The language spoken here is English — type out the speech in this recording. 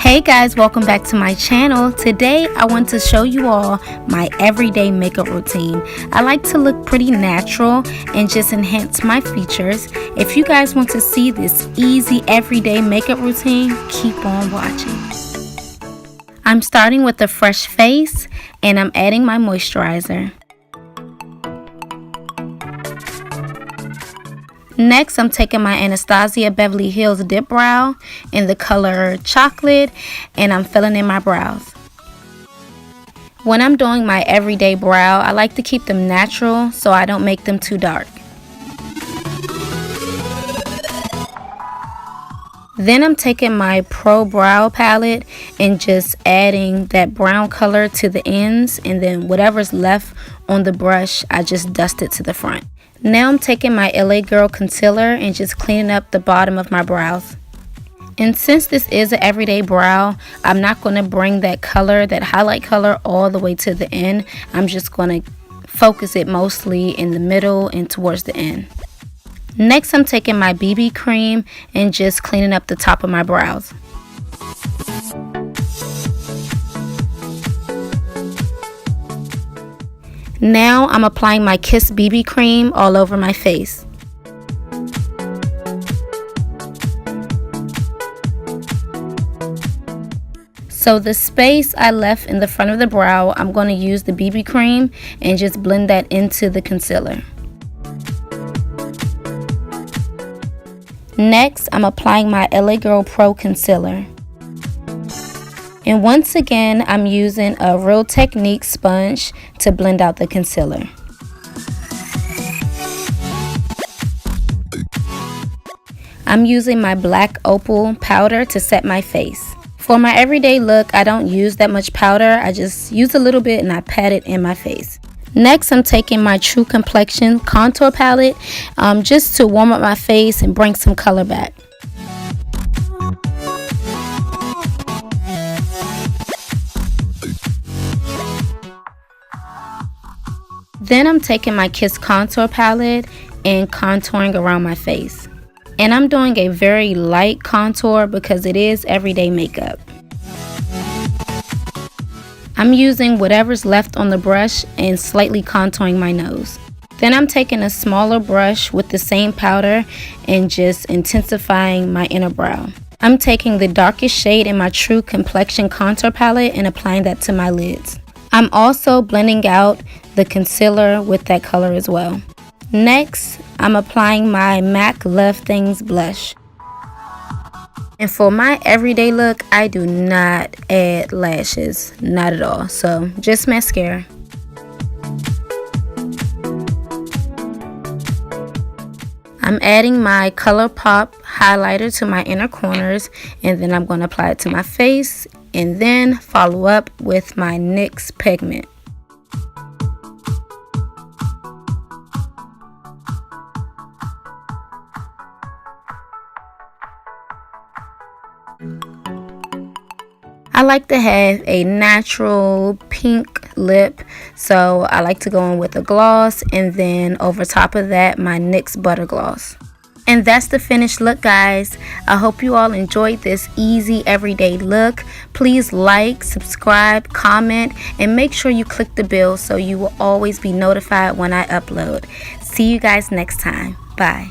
Hey guys, welcome back to my channel. Today I want to show you all my everyday makeup routine. I like to look pretty natural and just enhance my features. If you guys want to see this easy everyday makeup routine, keep on watching. I'm starting with a fresh face and I'm adding my moisturizer. Next, I'm taking my Anastasia Beverly Hills Dipbrow in the color chocolate and I'm filling in my brows. When I'm doing my everyday brow, I like to keep them natural so I don't make them too dark. Then I'm taking my Pro Brow Palette and just adding that brown color to the ends, and then whatever's left on the brush, I just dust it to the front. Now I'm taking my LA Girl concealer and just cleaning up the bottom of my brows. And since this is an everyday brow, I'm not going to bring that color, that highlight color, all the way to the end. I'm just going to focus it mostly in the middle and towards the end. Next, I'm taking my BB cream and just cleaning up the top of my brows. Now I'm applying my Kiss BB cream all over my face. So the space I left in the front of the brow, I'm going to use the BB cream and just blend that into the concealer. Next, I'm applying my LA Girl Pro Concealer. And once again, I'm using a Real Technique sponge to blend out the concealer. I'm using my black Opal powder to set my face. For my everyday look, I don't use that much powder. I just use a little bit and I pat it in my face. Next, I'm taking my True Complexion contour palette just to warm up my face and bring some color back. Then I'm taking my Kiss contour palette and contouring around my face. And I'm doing a very light contour because it is everyday makeup. I'm using whatever's left on the brush and slightly contouring my nose. Then I'm taking a smaller brush with the same powder and just intensifying my inner brow. I'm taking the darkest shade in my True Complexion contour palette and applying that to my lids. I'm also blending out the concealer with that color as well. Next, I'm applying my MAC Love Things blush. And for my everyday look, I do not add lashes, not at all. So just mascara. I'm adding my Colourpop highlighter to my inner corners, and then I'm going to apply it to my face and then follow up with my NYX pigment. I like to have a natural pink lip, so I like to go in with a gloss and then over top of that my NYX Buttergloss. And that's the finished look, guys. I hope you all enjoyed this easy everyday look. Please like, subscribe, comment, and make sure you click the bell so you will always be notified when I upload. See you guys next time. Bye.